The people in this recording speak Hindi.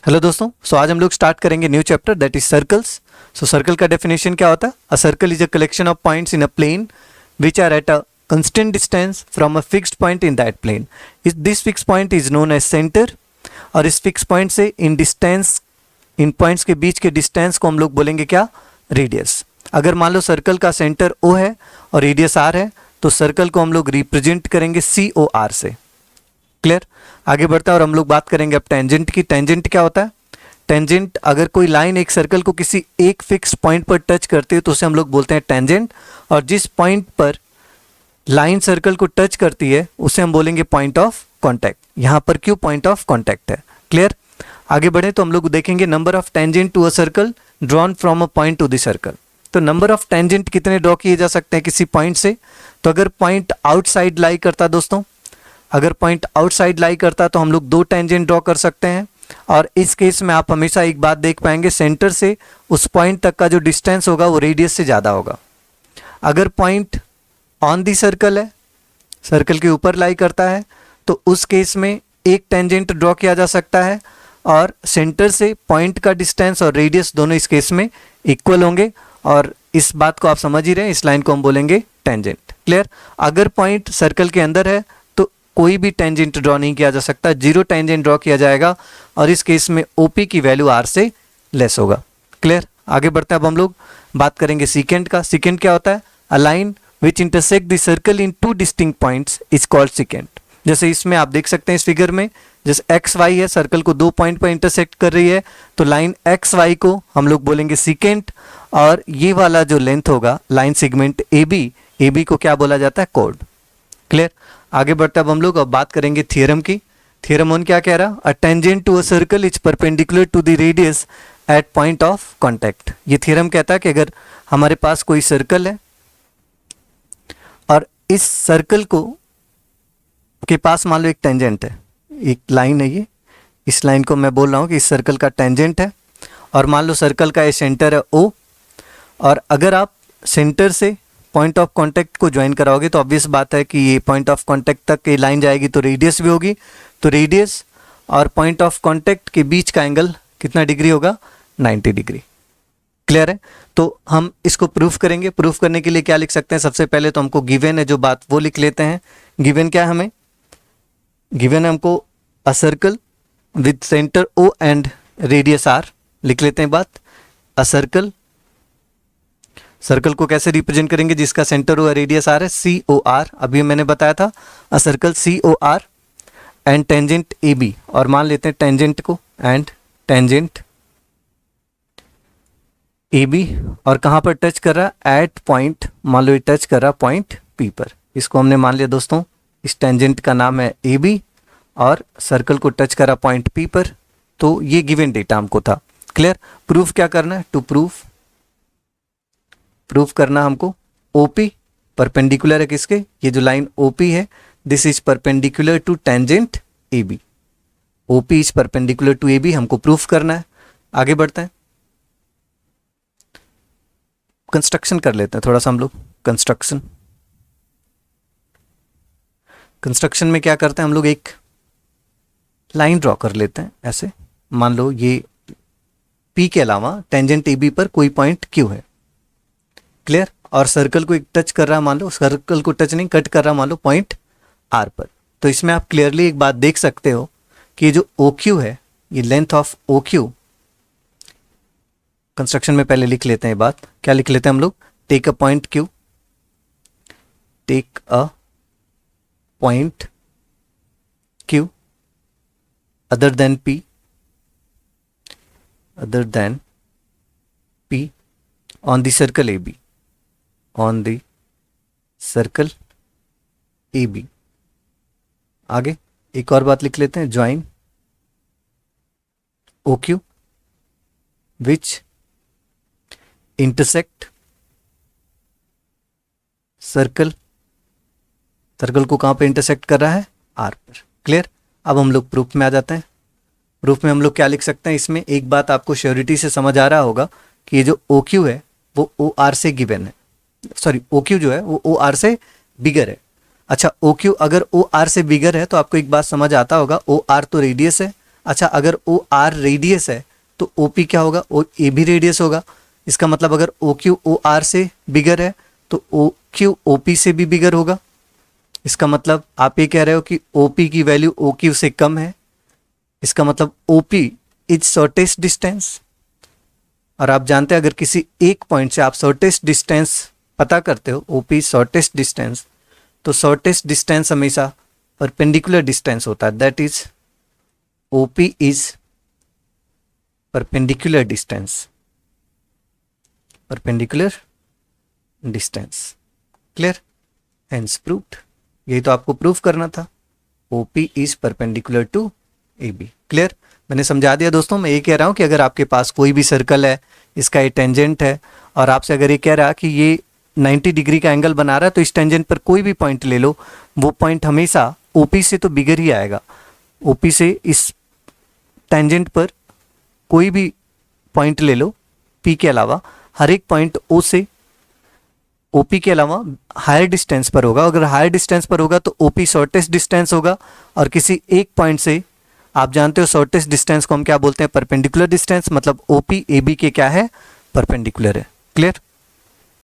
हेलो दोस्तों, आज हम लोग स्टार्ट करेंगे new chapter that is circles. Circle का डेफिनेशन क्या होता है? A circle is a collection of points in a plane which are at a constant distance from a fixed point in that plane. This fixed point is known as center। और इस फिक्स पॉइंट से इन डिस्टेंस, इन पॉइंट्स के बीच के डिस्टेंस को हम लोग बोलेंगे क्या? रेडियस। अगर मान लो सर्कल का सेंटर O है और रेडियस R है तो सर्कल को हम लोग रिप्रेजेंट करेंगे COR से। क्लियर? आगे बढ़ता है और हम लोग बात करेंगे अब टेंजेंट की। टेंजेंट क्या होता है? टेंजेंट, अगर कोई लाइन एक सर्कल को किसी एक फिक्स पॉइंट पर टच करती है तो उसे हम लोग बोलते हैं टेंजेंट, और जिस पॉइंट पर लाइन सर्कल को टच करती है उसे हम बोलेंगे पॉइंट ऑफ कांटेक्ट। यहां पर क्यों पॉइंट ऑफ कांटेक्ट है? क्लियर? आगे बढ़े तो हम लोग देखेंगे number of tangent to a circle drawn from a point to the circle. तो नंबर ऑफ टेंजेंट कितने ड्रॉ किए जा सकते हैं किसी पॉइंट से? तो अगर पॉइंट आउटसाइड लाई करता दोस्तों, अगर पॉइंट आउटसाइड लाई करता तो हम लोग 2 टेंजेंट ड्रॉ कर सकते हैं। और इस केस में आप हमेशा एक बात देख पाएंगे, सेंटर से उस पॉइंट तक का जो डिस्टेंस होगा वो रेडियस से ज़्यादा होगा। अगर पॉइंट ऑन दी सर्कल है, सर्कल के ऊपर लाई करता है, तो उस केस में एक टेंजेंट ड्रॉ किया जा सकता है और सेंटर से पॉइंट का डिस्टेंस और रेडियस दोनों इस केस में इक्वल होंगे। और इस बात को आप समझ ही रहे हैं, इस लाइन को हम बोलेंगे टेंजेंट। क्लियर? अगर पॉइंट सर्कल के अंदर है तो कोई भी टेंजेंट ड्रॉ नहीं किया जा सकता, 0 टेंजेंट ड्रॉ किया जाएगा और इस केस में OP की वैल्यू R से लेस होगा। क्लियर? आगे बढ़ते हैं, अब हम लोग बात करेंगे सीकेंट का। सीकेंट क्या होता है? A line which intersect the circle in 2 distinct points is called secant. जैसे इसमें आप देख सकते हैं इस फिगर में, जैसे XY है, सर्कल को 2 पॉइंट पर इंटरसेक्ट कर रही है, तो लाइन XY को हम लोग बोलेंगे सीकेंट। और ये वाला जो लेंथ होगा लाइन सेगमेंट AB को क्या बोला जाता है? कॉर्ड। क्लियर? आगे बढ़ते अब हम लोग अब बात करेंगे थियरम की। थियरम ऑन क्या कह रहा? A tangent to a circle is perpendicular to the radius at point of contact. ये थियरम कहता है कि अगर हमारे पास कोई सर्कल है और इस सर्कल को के पास मान लो एक टेंजेंट है, एक लाइन है, ये इस लाइन को मैं बोल रहा हूँ कि इस सर्कल का टेंजेंट है, और मान लो सर्कल का ये सेंटर है O, और अगर आप सेंटर से पॉइंट ऑफ कांटेक्ट को ज्वाइन कराओगे तो ऑब्वियस बात है कि ये पॉइंट ऑफ कांटेक्ट तक ये लाइन जाएगी तो रेडियस भी होगी। तो रेडियस और पॉइंट ऑफ कांटेक्ट के बीच का एंगल कितना डिग्री होगा? 90 डिग्री। क्लियर है? तो हम इसको प्रूफ करेंगे। प्रूफ करने के लिए क्या लिख सकते हैं? सबसे पहले तो हमको गिवन है जो बात वो लिख लेते हैं। गिवन क्या है हमें? गिवन है हमको a circle with centre O and radius R। लिख लेते हैं बात। अ सर्कल, सर्कल को कैसे रिप्रेजेंट करेंगे? जिसका सेंटर O रेडियस R है, COR। अभी मैंने बताया था a circle COR and tangent AB, और मान लेते हैं टेंजेंट को एंड टेंजेंट AB, और कहाँ पर टच कर रहा है? एट पॉइंट, मान लो ये टच कर रहा है पॉइंट P पर। इसको हमने मान लिया दोस्तों, इस टेंजेंट का नाम है AB और सर्कल को टच करा पॉइंट P पर। तो ये गिवन डेटा हमको था। क्लियर? प्रूफ क्या करना है? टू प्रूफ करना हमको OP परपेंडिकुलर है किसके? ये जो लाइन OP है, this is perpendicular to tangent AB। OP is perpendicular to AB हमको प्रूफ करना है। आगे बढ़ते हैं, कंस्ट्रक्शन कर लेते हैं थोड़ा सा हम लोग। कंस्ट्रक्शन में क्या करते हैं हम लोग? एक लाइन ड्रॉ कर लेते हैं ऐसे। मान लो ये P के अलावा टेंजेंट AB पर कोई पॉइंट Q है। क्लियर? और सर्कल को एक टच कर रहा है, मान लो सर्कल को टच नहीं, कट कर रहा मान लो पॉइंट R पर। तो इसमें आप क्लियरली एक बात देख सकते हो कि ये जो OQ है, ये लेंथ ऑफ OQ, कंस्ट्रक्शन में पहले लिख लेते हैं बात। क्या लिख लेते हैं हम लोग? Take a point Q, take a point Q other than P on the circle AB, on the circle AB। आगे एक और बात लिख लेते हैं, join OQ which intersect circle को कहां पे इंटरसेक्ट कर रहा है? R पर। क्लियर? अब हम लोग प्रूफ में आ जाते हैं। प्रूफ में हम लोग क्या लिख सकते हैं? इसमें एक बात आपको श्योरिटी से समझ आ रहा होगा कि ये जो OQ है वो OR से गिवन है, सॉरी OQ जो है वो OR से बिगर है। अच्छा, OQ अगर OR से बिगर है तो आपको एक बात समझ आता होगा, OR तो रेडियस है अच्छा, अगर ओ आर रेडियस है तो ओ पी क्या होगा, ओ ए भी रेडियस होगा। इसका मतलब अगर ओ क्यू ओ आर से बिगर है तो ओ क्यू ओ पी से भी बिगर होगा। इसका मतलब आप ये कह रहे हो कि ओ पी की वैल्यू ओ क्यू से कम है। इसका मतलब O P is shortest distance. और आप जानते हैं अगर किसी एक पॉइंट से आप शॉर्टेस्ट डिस्टेंस पता करते हो, ओ पी शॉर्टेस्ट डिस्टेंस, तो शॉर्टेस्ट डिस्टेंस हमेशा परपेंडिकुलर डिस्टेंस होता है, that is O P is perpendicular distance, perpendicular distance. Clear, hence proved. यही तो आपको प्रूफ करना था, O P is perpendicular to A B. Clear, मैंने समझा दिया दोस्तों। मैं ये कह रहा हूँ कि अगर आपके पास कोई भी सर्कल है, इसका ये टेंजेंट है, और आपसे अगर ये कह रहा कि ये 90 डिग्री का एंगल बना रहा है, तो इस टेंजेंट पर कोई भी पॉइंट ले लो, वो पॉइंट हमेशा ओपी से तो बिगर ही आएगा। ओपी से इस टेंजेंट पर कोई भी पॉइंट ले लो पी के अलावा, हर एक पॉइंट ओ से ओपी के अलावा हायर डिस्टेंस पर होगा। अगर हायर डिस्टेंस पर होगा तो ओपी शॉर्टेस्ट डिस्टेंस होगा, और किसी एक पॉइंट से, आप जानते हो शॉर्टेस्ट डिस्टेंस को हम क्या बोलते हैं, परपेंडिकुलर डिस्टेंस। मतलब ओपी ए बी के क्या है, परपेंडिकुलर है। क्लियर।